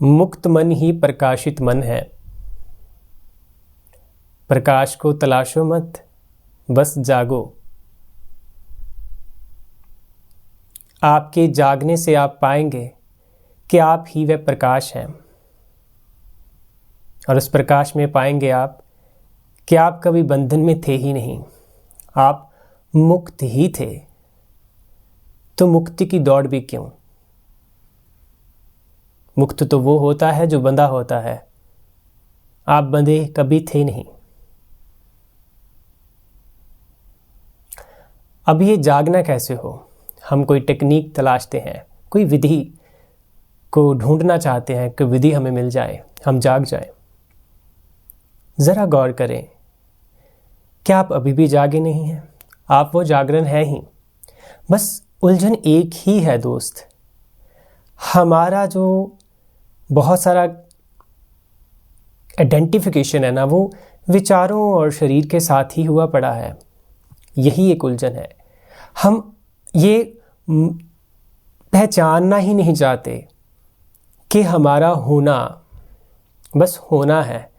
मुक्त मन ही प्रकाशित मन है। प्रकाश को तलाशो मत, बस जागो। आपके जागने से आप पाएंगे कि आप ही वह प्रकाश हैं, और उस प्रकाश में पाएंगे आप कि आप कभी बंधन में थे ही नहीं, आप मुक्त ही थे। तो मुक्ति की दौड़ भी क्यों? मुक्त तो वो होता है जो बंधा होता है, आप बंधे कभी थे नहीं। अब ये जागना कैसे हो? हम कोई टेक्निक तलाशते हैं, कोई विधि को ढूंढना चाहते हैं कि विधि हमें मिल जाए, हम जाग जाए। जरा गौर करें, क्या आप अभी भी जागे नहीं हैं? आप वो जागरण है ही, बस उलझन एक ही है दोस्त। हमारा जो बहुत सारा आइडेंटिफिकेशन है ना, वो विचारों और शरीर के साथ ही हुआ पड़ा है। यही एक उलझन है। हम ये पहचानना ही नहीं चाहते कि हमारा होना बस होना है।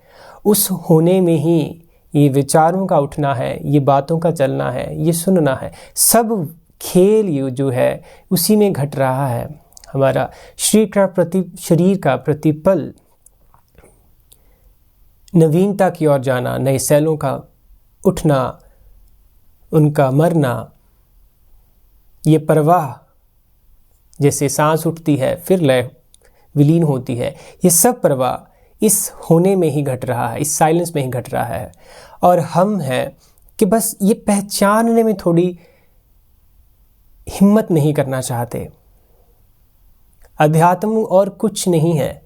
उस होने में ही ये विचारों का उठना है, ये बातों का चलना है, ये सुनना है। सब खेल ये जो है उसी में घट रहा है। हमारा शरीर का प्रतिपल नवीनता की ओर जाना, नए सेलों का उठना, उनका मरना, ये प्रवाह, जैसे सांस उठती है फिर लय विलीन होती है, ये सब प्रवाह इस होने में ही घट रहा है, इस साइलेंस में ही घट रहा है। और हम हैं कि बस ये पहचानने में थोड़ी हिम्मत नहीं करना चाहते। अध्यात्म और कुछ नहीं है।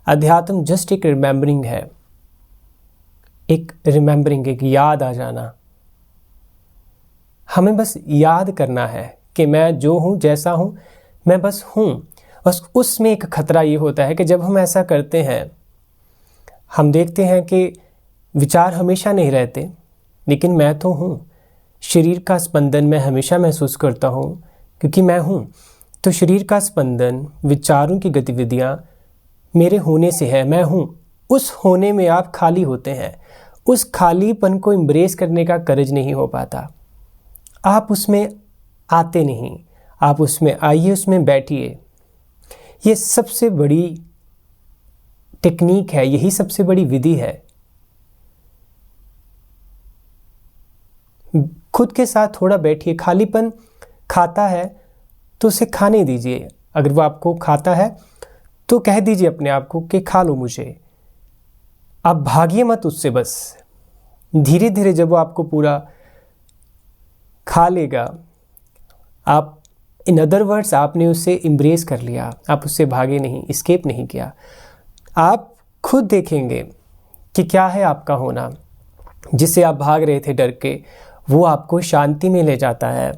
अध्यात्म जस्ट एक रिमेंबरिंग है, एक याद आ जाना। हमें बस याद करना है कि मैं जो हूं, जैसा हूं, मैं बस हूं। बस उसमें एक खतरा ये होता है कि जब हम ऐसा करते हैं, हम देखते हैं कि विचार हमेशा नहीं रहते, लेकिन मैं तो हूं। शरीर का स्पंदन मैं हमेशा महसूस करता हूं क्योंकि मैं हूं। तो शरीर का स्पंदन, विचारों की गतिविधियां मेरे होने से है, मैं हूं। उस होने में आप खाली होते हैं। उस खालीपन को एम्ब्रेस करने का करज नहीं हो पाता। आप उसमें आते नहीं। आप उसमें आइए, उसमें बैठिए। ये सबसे बड़ी टेक्निक है, यही सबसे बड़ी विधि है। खुद के साथ थोड़ा बैठिए। खालीपन खाता है तो उसे खाने दीजिए। अगर वो आपको खाता है तो कह दीजिए अपने आप को कि खा लो मुझे। आप भागिए मत उससे। बस धीरे धीरे जब वो आपको पूरा खा लेगा, आप इन अदर वर्ड्स आपने उसे एम्ब्रेस कर लिया, आप उससे भागे नहीं, एस्केप नहीं किया। आप खुद देखेंगे कि क्या है आपका होना, जिससे आप भाग रहे थे डर के। वो आपको शांति में ले जाता है,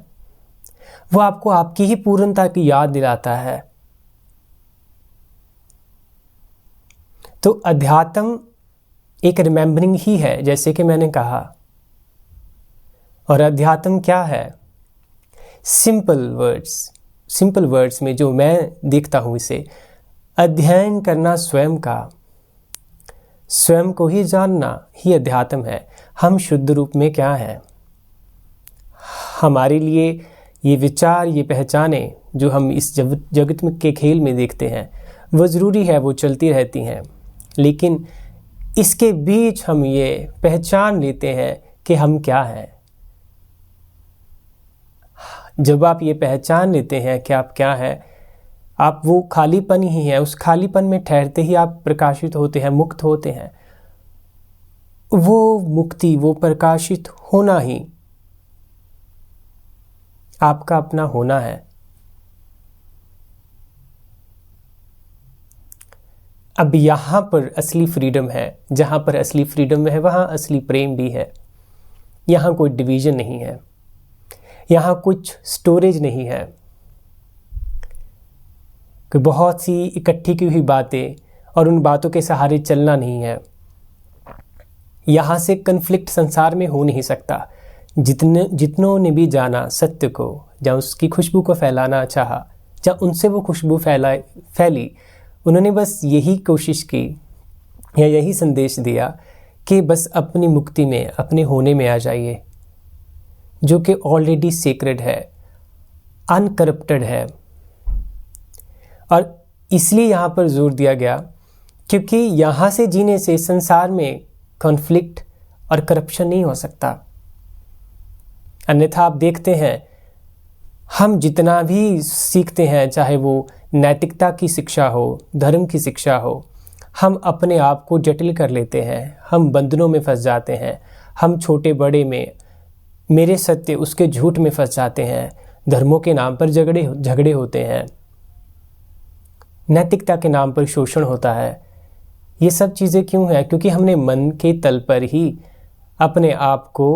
वो आपको आपकी ही पूर्णता की याद दिलाता है। तो अध्यात्म एक रिमेंबरिंग ही है, जैसे कि मैंने कहा। और अध्यात्म क्या है? सिंपल वर्ड्स में जो मैं देखता हूं, इसे अध्ययन करना स्वयं का, स्वयं को ही जानना ही अध्यात्म है। हम शुद्ध रूप में क्या हैं? हमारे लिए ये विचार, ये पहचाने जो हम इस जगत के खेल में देखते हैं, वो ज़रूरी है, वो चलती रहती हैं। लेकिन इसके बीच हम ये पहचान लेते हैं कि हम क्या हैं। जब आप ये पहचान लेते हैं कि आप क्या हैं, आप वो खालीपन ही है। उस खालीपन में ठहरते ही आप प्रकाशित होते हैं, मुक्त होते हैं। वो मुक्ति, वो प्रकाशित होना ही आपका अपना होना है। अब यहाँ पर असली फ्रीडम है। जहाँ पर असली फ्रीडम है वहाँ असली प्रेम भी है। यहाँ कोई डिवीजन नहीं है, यहाँ कुछ स्टोरेज नहीं है कि बहुत सी इकट्ठी की हुई बातें और उन बातों के सहारे चलना नहीं है। यहाँ से कन्फ्लिक्ट संसार में हो नहीं सकता। जितनों ने भी जाना सत्य को, जहाँ उसकी खुशबू को फैलाना चाहा, जहाँ उनसे वो खुशबू फैली, उन्होंने बस यही कोशिश की या यही संदेश दिया कि बस अपनी मुक्ति में, अपने होने में आ जाइए, जो कि ऑलरेडी सीक्रेट है, अनकरप्टेड है। और इसलिए यहाँ पर जोर दिया गया क्योंकि यहाँ से जीने से संसार में कॉन्फ्लिक्ट और करप्शन नहीं हो सकता। अन्यथा आप देखते हैं, हम जितना भी सीखते हैं, चाहे वो नैतिकता की शिक्षा हो, धर्म की शिक्षा हो, हम अपने आप को जटिल कर लेते हैं, हम बंधनों में फंस जाते हैं, हम छोटे बड़े में, मेरे सत्य उसके झूठ में फंस जाते हैं, धर्मों के नाम पर झगड़े होते हैं, नैतिकता के नाम पर शोषण होता है। ये सब चीज़ें क्यों हैं? क्योंकि हमने मन के तल पर ही अपने आप को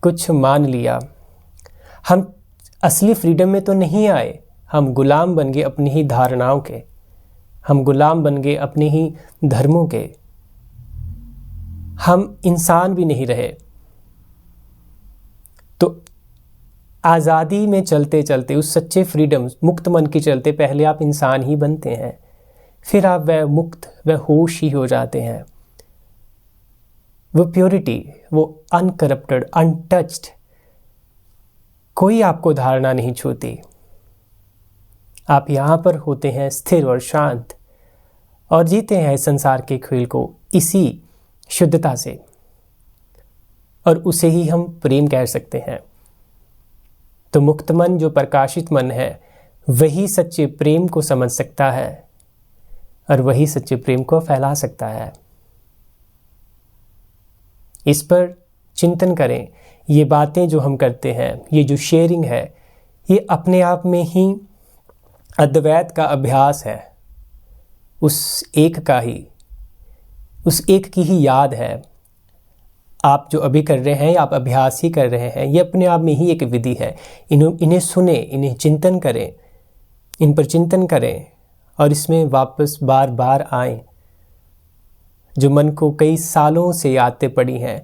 कुछ मान लिया। हम असली फ्रीडम में तो नहीं आए, हम गुलाम बन गए अपनी ही धारणाओं के, हम गुलाम बन गए अपने ही धर्मों के, हम इंसान भी नहीं रहे। तो आज़ादी में चलते चलते, उस सच्चे फ्रीडम, मुक्त मन के चलते पहले आप इंसान ही बनते हैं, फिर आप वह मुक्त, वह होश ही हो जाते हैं। वो प्योरिटी, वो अनकरप्टेड, अनटच्ड, कोई आपको धारणा नहीं छूती। आप यहाँ पर होते हैं स्थिर और शांत और जीते हैं संसार के खेल को इसी शुद्धता से, और उसे ही हम प्रेम कह सकते हैं। तो मुक्त मन, जो प्रकाशित मन है, वही सच्चे प्रेम को समझ सकता है और वही सच्चे प्रेम को फैला सकता है। इस पर चिंतन करें। ये बातें जो हम करते हैं, ये जो शेयरिंग है, ये अपने आप में ही अद्वैत का अभ्यास है, उस एक का ही, उस एक की ही याद है। आप जो अभी कर रहे हैं, आप अभ्यास ही कर रहे हैं, ये अपने आप में ही एक विधि है। इन्हें सुने, इन्हें चिंतन करें, इन पर चिंतन करें और इसमें वापस बार बार आएं। जो मन को कई सालों से आदतें पड़ी हैं,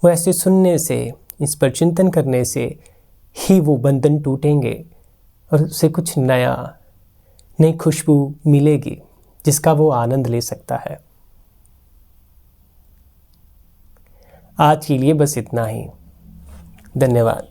वो ऐसे सुनने से, इस पर चिंतन करने से ही वो बंधन टूटेंगे और उससे कुछ नया, नई खुशबू मिलेगी जिसका वो आनंद ले सकता है। आज के लिए बस इतना ही। धन्यवाद।